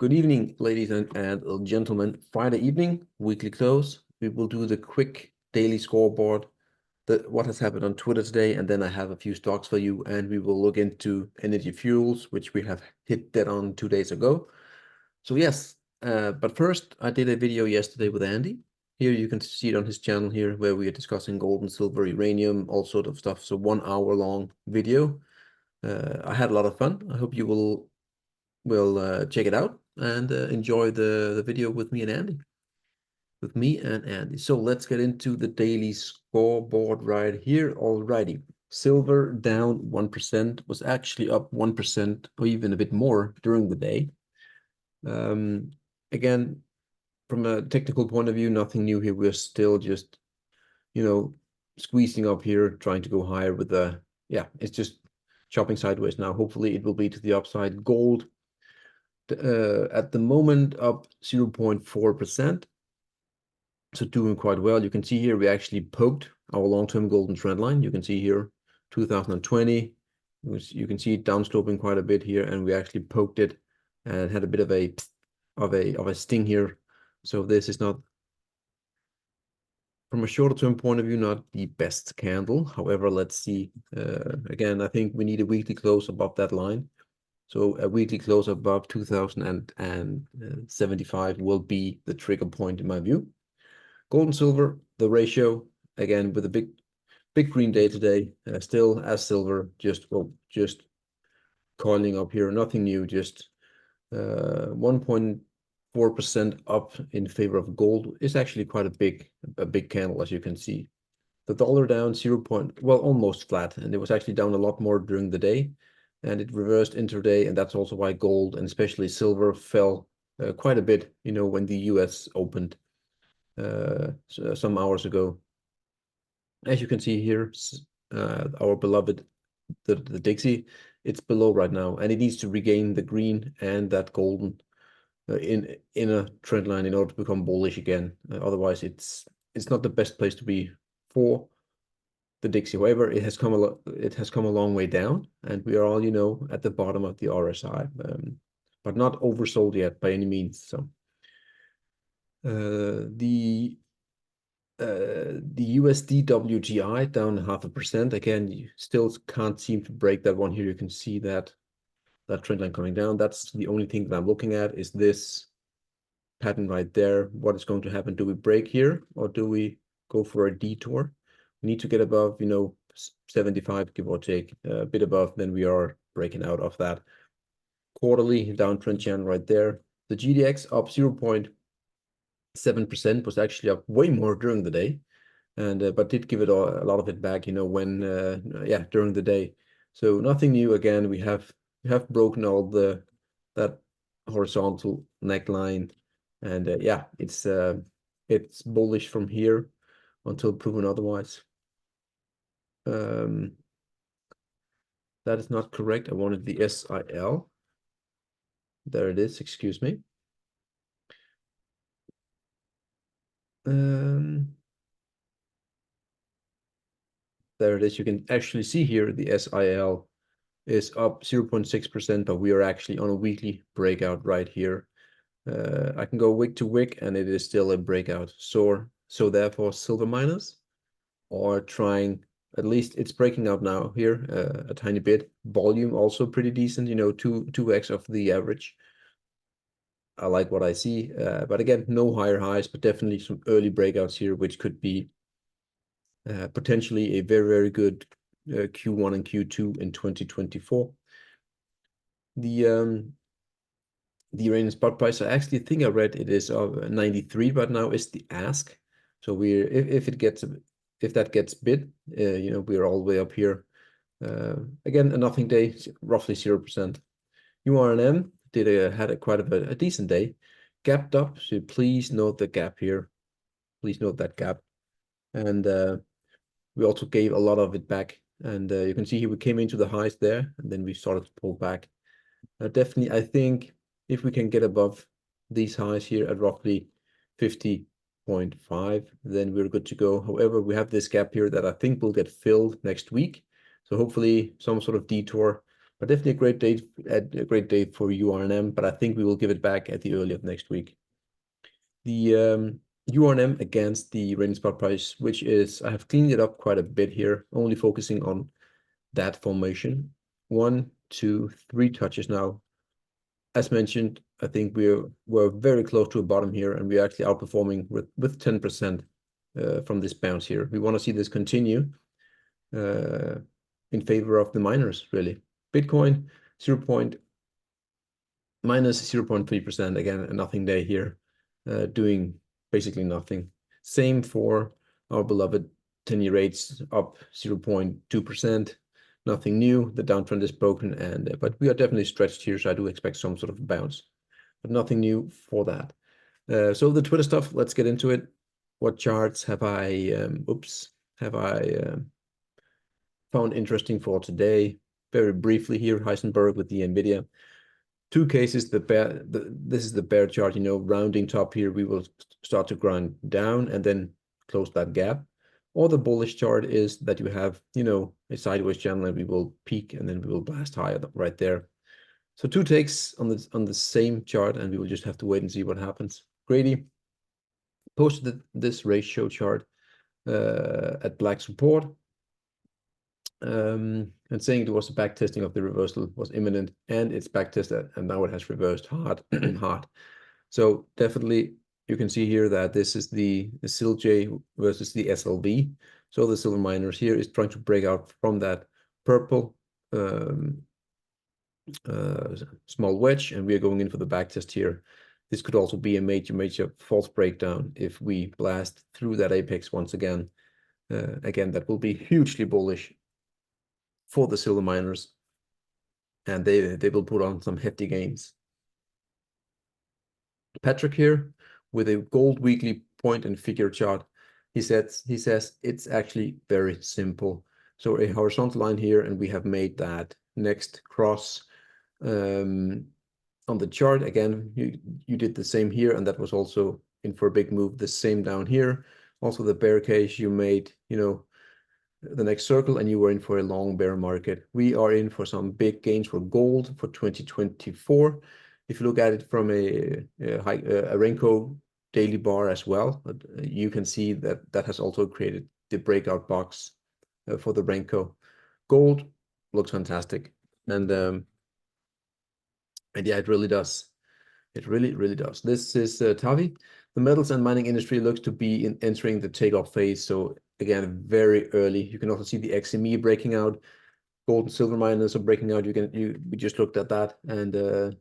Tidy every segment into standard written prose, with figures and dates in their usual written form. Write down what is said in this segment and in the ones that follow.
Good evening, ladies and gentlemen. Friday evening, weekly close. We will do the quick daily scoreboard, what has happened on Twitter today, and then I have a few stocks for you, and we will look into energy fuels, which we have hit dead on 2 days ago. So yes, but first, I did a video yesterday with Andy. Here you can see it on his channel here, where we are discussing gold and silver, uranium, all sort of stuff. So 1 hour long video. I had a lot of fun. I hope you will check it out and enjoy the video with me and Andy. So let's get into the daily scoreboard right here. Alrighty. Silver down 1%, was actually up 1% or even a bit more during the day. Again, from a technical point of view, nothing new here. We're still just, squeezing up here, trying to go higher with it's just chopping sideways now. Hopefully it will be to the upside. Gold at the moment up 0.4%. So doing quite well. You can see here we actually poked our long-term golden trend line. You can see here 2020. You can see it downsloping quite a bit here, and we actually poked it and had a bit of a sting here. So this is not, from a shorter term point of view, not the best candle. However, let's see. Again, I think we need a weekly close above that line. So a weekly close above 2075 will be the trigger point in my view. Gold and silver, the ratio, again, with a big green day today, still as silver, just coiling up here, nothing new, just 1.4% up in favor of gold. Is actually quite a big candle, as you can see. The dollar down almost flat, and it was actually down a lot more during the day, and it reversed intraday, and that's also why gold and especially silver fell quite a bit, when the US opened some hours ago. As you can see here, our beloved the Dixie, it's below right now, and it needs to regain the green and that golden in a trend line in order to become bullish again. Otherwise, it's not the best place to be for the Dixie. However, it has come a long way down, and we are all, at the bottom of the RSI, but not oversold yet by any means. So the USD WGI down 0.5%. Again, you still can't seem to break that one here. You can see that trend line coming down. That's the only thing that I'm looking at, is this pattern right there. What is going to happen? Do we break here, or do we go for a detour? We need to get above, 75, give or take, a bit above, then we are breaking out of that quarterly downtrend channel right there. The GDX up 0.7%, was actually up way more during the day, and but did give it a lot of it back, when during the day. So nothing new. Again, we have broken all that horizontal neckline, and it's bullish from here until proven otherwise. That is not correct. I wanted the SIL. There it is. Excuse me. There it is. You can actually see here the SIL is up 0.6%, but we are actually on a weekly breakout right here. I can go wick to wick, and it is still a breakout. So therefore, silver miners are trying. At least it's breaking out now here a tiny bit. Volume also pretty decent, 2x of the average. I like what I see, but again, no higher highs, but definitely some early breakouts here, which could be potentially a very, very good Q1 and Q2 in 2024. The uranium spot price, I actually think I read it is 93, but now is the ask. So if that gets bid, we're all the way up here. Again, a nothing day, roughly 0%. URNM had quite a decent day, gapped up. So please note the gap here. Please note that gap, and we also gave a lot of it back. And you can see here we came into the highs there, and then we started to pull back. Definitely, I think if we can get above these highs here at roughly 50.5, then we're good to go. However, we have this gap here that I think will get filled next week. So hopefully some sort of detour. But definitely a great day for URNM, but I think we will give it back at the early of next week. The URNM against the rating spot price, which is, I have cleaned it up quite a bit here, only focusing on that formation. 1, 2, 3 touches now. As mentioned, I think we're very close to a bottom here, and we're actually outperforming with 10% from this bounce here. We want to see this continue in favor of the miners, really. Bitcoin, minus 0.3%, again, a nothing day here, doing basically nothing. Same for our beloved 10-year rates, up 0.2%. Nothing new. The downtrend is broken, and but we are definitely stretched here, so I do expect some sort of bounce, but nothing new for that. So the Twitter stuff, let's get into it. What charts have I found interesting for today? Very briefly here, Heisenberg with the NVIDIA. Two cases, this is the bear chart, rounding top here, we will start to grind down and then close that gap. Or the bullish chart is that you have, a sideways channel, and we will peak and then we will blast higher right there. So two takes on the same chart, and we will just have to wait and see what happens. Grady posted this ratio chart at black support, and saying there was a back testing of the reversal was imminent, and it's back tested, and now it has reversed hard. So definitely you can see here that this is the SILJ versus the SLV. So the silver miners here is trying to break out from that purple small wedge, and we are going in for the back test here. This could also be a major false breakdown if we blast through that apex once again. Again, that will be hugely bullish for the silver miners, and they will put on some hefty gains. Patrick here with a gold weekly point and figure chart. He says it's actually very simple. So a horizontal line here, and we have made that next cross on the chart. Again, you did the same here, and that was also in for a big move. The same down here. Also the bear case, you made, the next circle, and you were in for a long bear market. We are in for some big gains for gold for 2024. If you look at it from a Renko daily bar as well, you can see that has also created the breakout box for the Renko. Gold looks fantastic, and yeah, it really does. It really does. This is Tavi. The metals and mining industry looks to be entering the takeoff phase. So again, very early. You can also see the XME breaking out. Gold and silver miners are breaking out. We just looked at that, and the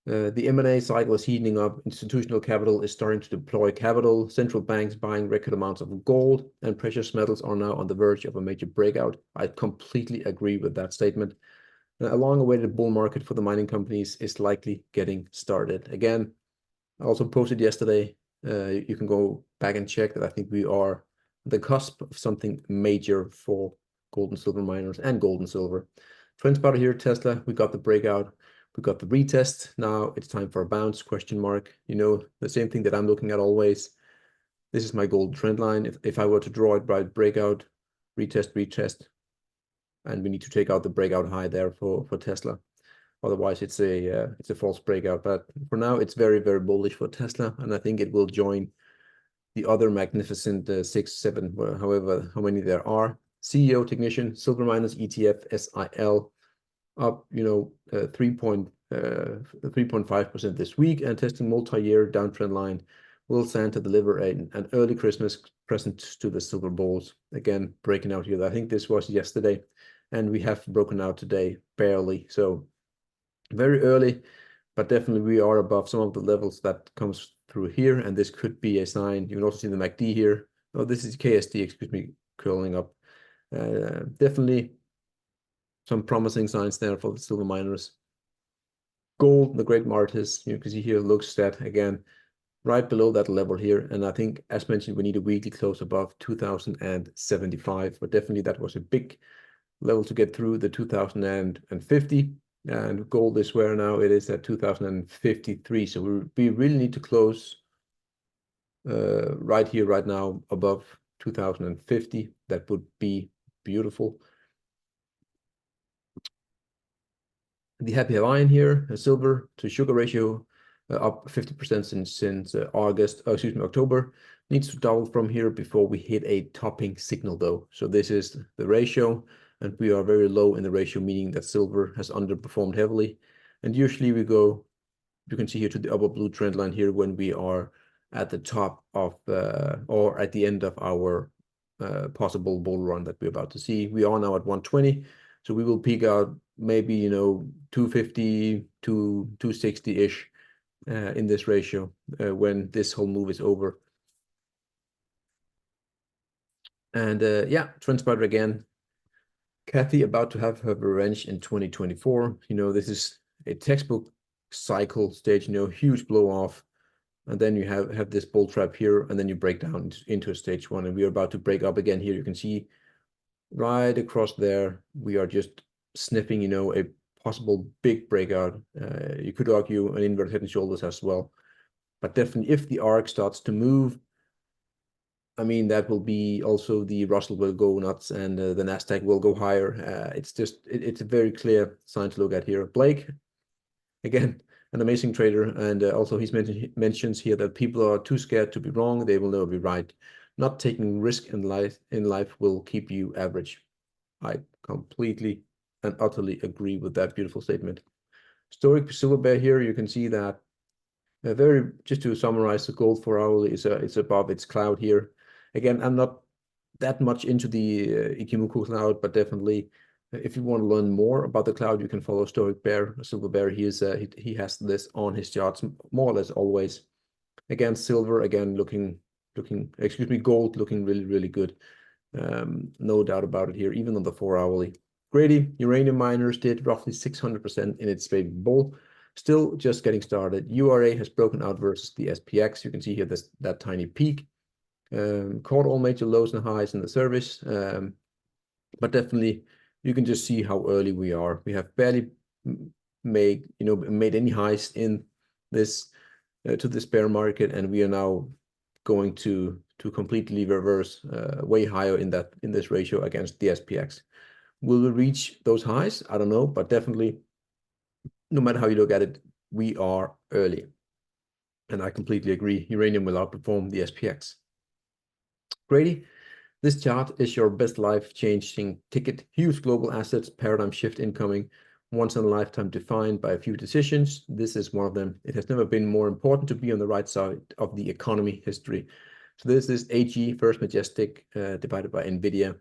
M&A cycle is heating up. Institutional capital is starting to deploy capital. Central banks buying record amounts of gold, and precious metals are now on the verge of a major breakout. I completely agree with that statement. A long-awaited bull market for the mining companies is likely getting started. Again, I also posted yesterday, you can go back and check that I think we are the cusp of something major for gold and silver miners and gold and silver. Trend spotter here, Tesla, we got the breakout, we got the retest. Now it's time for a bounce, question mark. The same thing that I'm looking at always. This is my gold trend line. If I were to draw it by breakout, retest, and we need to take out the breakout high there for Tesla. Otherwise, it's a false breakout. But for now, it's very bullish for Tesla, and I think it will join the other magnificent 6, 7, however how many there are. CEO Technician, silver miners ETF SIL up 3.5% this week, and testing multi-year downtrend line. Will Santa deliver an early Christmas present to the silver bulls? Again, breaking out here. I think this was yesterday, and we have broken out today, barely. So very early, but definitely we are above some of the levels that comes through here, and this could be a sign. You can also see the MACD here. Oh, this is KSD, excuse me, curling up. Definitely some promising signs there for the silver miners. Gold, the great martyrs, you can see here, looks that again right below that level here, and I think, as mentioned, we need a weekly close above 2075, but definitely that was a big level to get through, the 2050, and gold is where now it is at 2053. So we really need to close right here, right now, above 2050. That would be beautiful. The happy Hawaiian here, silver to sugar ratio, up 50% since August, excuse me, October. Needs to double from here before we hit a topping signal though. So this is the ratio, and we are very low in the ratio, meaning that silver has underperformed heavily. And usually we go, you can see here to the upper blue trend line here when we are at the top of or at the end of our possible bull run that we're about to see. We are now at 120, so we will peak out maybe 250 to 260-ish in this ratio when this whole move is over. And yeah, TrendSpider again. Kathy about to have her revenge in 2024. This is a textbook cycle stage, huge blow off. And then you have this bull trap here, and then you break down into a stage one. And we are about to break up again here. You can see right across there, we are just sniffing, a possible big breakout. You could argue an inverted head and shoulders as well. But definitely if the arc starts to move, I mean, that will be also the Russell will go nuts and the NASDAQ will go higher. It's a very clear sign to look at here. Blake, again, an amazing trader. And also he mentions here that people are too scared to be wrong. They will never be right. Not taking risk in life will keep you average. I completely and utterly agree with that beautiful statement. Stoic silver bear here, you can see that just to summarize, the gold 4 hourly is above its cloud here. Again, I'm not that much into the Ikimoku cloud, but definitely if you want to learn more about the cloud, you can follow Stoic Bear, Silver Bear. He has this on his charts more or less always. Again, silver, again gold looking really, really good. No doubt about it here, even on the 4 hourly. Grady, uranium miners did roughly 600% in its baby bull. Still just getting started. URA has broken out versus the SPX. You can see here that tiny peak. Caught all major lows and highs in the service. But definitely you can just see how early we are. We have barely made any highs in this to this bear market, and we are now going to completely reverse way higher in this ratio against the SPX. Will we reach those highs? I don't know, but definitely, no matter how you look at it, we are early. And I completely agree. Uranium will outperform the SPX. Grady, this chart is your best life-changing ticket. Huge global assets, paradigm shift incoming, once in a lifetime defined by a few decisions. This is one of them. It has never been more important to be on the right side of the economy history. So this is AG, First Majestic, divided by NVIDIA.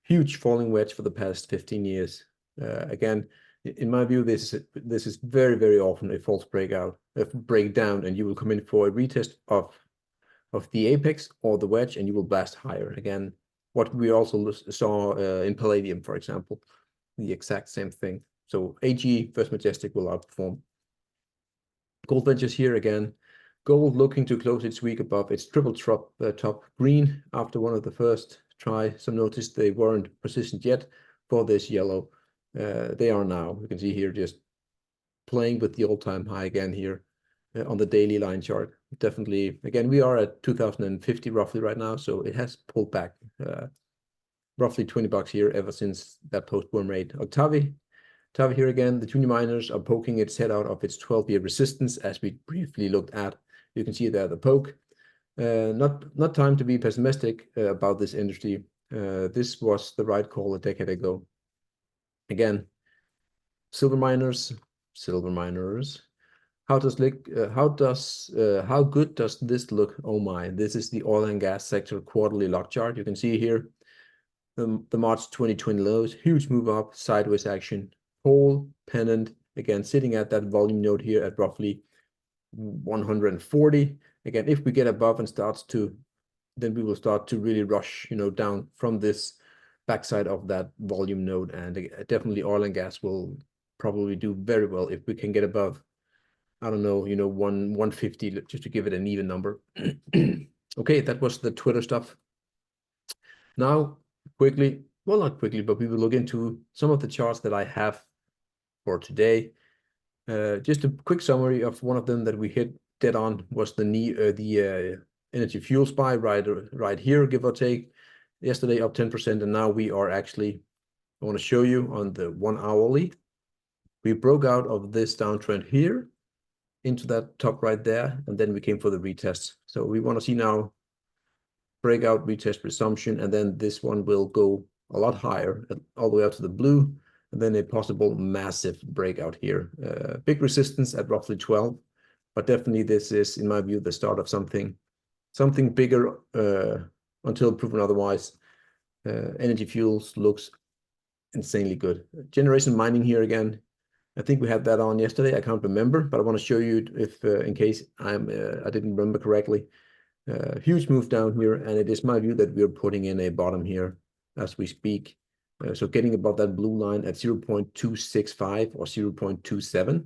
Huge falling wedge for the past 15 years. Again, in my view, this is very, very often a false breakdown, and you will come in for a retest of the apex or the wedge, and you will blast higher. Again, what we also saw in Palladium, for example, the exact same thing. So AG, First Majestic will outperform. Gold ventures here again. Gold looking to close its week above its triple top green after one of the first try. Some noticed they weren't positioned yet for this yellow. They are now. You can see here just playing with the all-time high again here on the daily line chart. Definitely, again, we are at 2050 roughly right now, so it has pulled back roughly $20 here ever since that post-boom rate. Octavi here again, the junior miners are poking its head out of its 12-year resistance, as we briefly looked at. You can see there the poke. Not time to be pessimistic about this industry. This was the right call a decade ago. Again, silver miners. How good does this look? Oh my! This is the oil and gas sector quarterly log chart. You can see here the March 2020 lows, huge move up, sideways action, whole pennant again, sitting at that volume node here at roughly 140. Again, if we get above and then we will start to really rush, down from this backside of that volume node, and definitely oil and gas will probably do very well if we can get above, I don't know, 150, just to give it an even number. Okay, that was the Twitter stuff. Now, quickly, well, not quickly, but we will look into some of the charts that I have for today. Just a quick summary of one of them that we hit dead on was the energy fuel SPY right here, give or take. Yesterday up 10%, and now we are actually, I want to show you on the 1 hourly. We broke out of this downtrend here into that top right there, and then we came for the retest. So we want to see now breakout, retest, resumption, and then this one will go a lot higher, all the way out to the blue, and then a possible massive breakout here. Big resistance at roughly 12, but definitely this is, in my view, the start of something bigger until proven otherwise. Energy fuels looks insanely good. Generation mining here again. I think we had that on yesterday. I can't remember, but I want to show you if, in case I didn't remember correctly. Huge move down here, and it is my view that we're putting in a bottom here as we speak. So getting above that blue line at 0.265 or 0.27.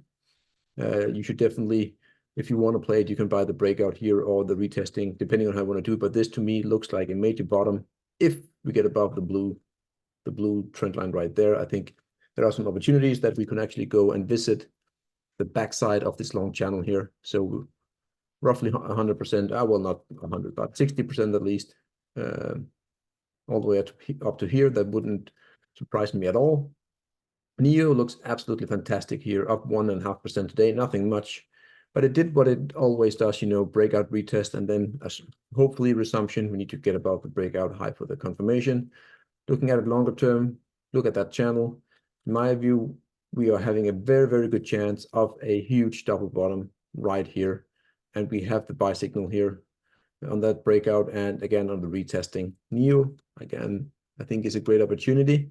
You should definitely, if you want to play it, you can buy the breakout here or the retesting, depending on how you want to do it. But this to me looks like a major bottom if we get above the blue trend line right there. I think there are some opportunities that we can actually go and visit the backside of this long channel here. So roughly 100%, well, not 100, but 60% at least, all the way up to here. That wouldn't surprise me at all. NEO looks absolutely fantastic here, up 1.5% today, nothing much, but it did what it always does, you know, breakout, retest, and then hopefully resumption. We need to get above the breakout high for the confirmation. Looking at it longer term, look at that channel. In my view, we are having a very, very good chance of a huge double bottom right here. And we have the buy signal here on that breakout, and again on the retesting. NEO, again, I think is a great opportunity.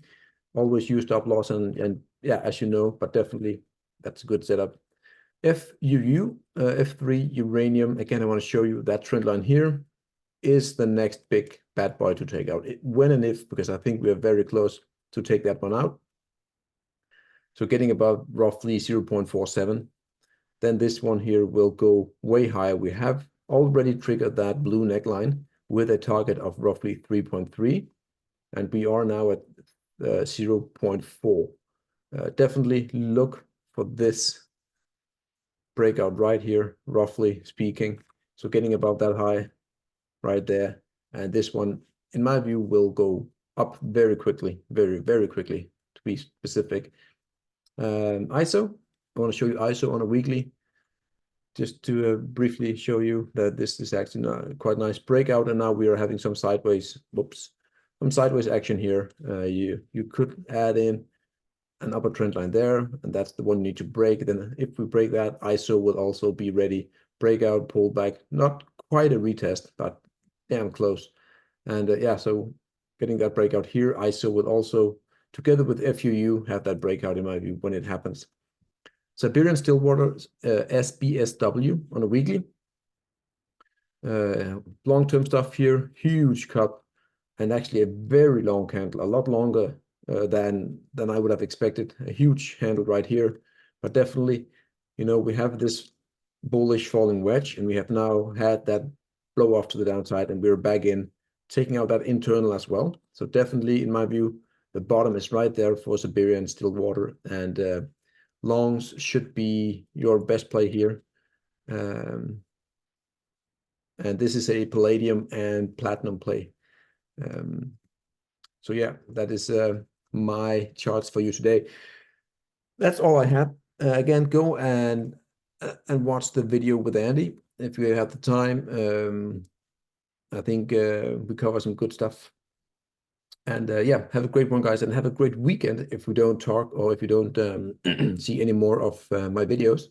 Always use stop loss and yeah, as you know, but definitely that's a good setup. FUU, F3 uranium, again, I want to show you that trend line here is the next big bad boy to take out. When and if, because I think we are very close to take that one out. So getting above roughly 0.47, then this one here will go way higher. We have already triggered that blue neckline with a target of roughly 3.3, and we are now at 0.4. Definitely look for this breakout right here, roughly speaking. So getting above that high right there, and this one, in my view, will go up very quickly, very, very quickly, to be specific. ISO, I want to show you ISO on a weekly, just to briefly show you that this is actually quite nice breakout, and now we are having some sideways, some sideways action here. You could add in an upper trend line there, and that's the one you need to break. Then if we break that, ISO will also be ready. Breakout, pull back, not quite a retest, but damn close. And yeah, so getting that breakout here, ISO will also, together with FUU, have that breakout in my view when it happens. Siberian Stillwater, SBSW on a weekly. Long-term stuff here, huge cup, and actually a very long candle, a lot longer than I would have expected. A huge handle right here, but definitely, you know, we have this bullish falling wedge, and we have now had that blow off to the downside, and we're back in, taking out that internal as well. So definitely, in my view, the bottom is right there for Siberian Stillwater, and longs should be your best play here. And this is a palladium and platinum play. So yeah, that is my charts for you today. That's all I had. Again, go and watch the video with Andy if you have the time. I think we cover some good stuff. And yeah, have a great one, guys, and have a great weekend if we don't talk or if you don't see any more of my videos.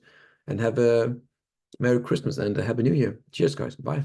And have a Merry Christmas and a Happy New Year. Cheers, guys. Bye.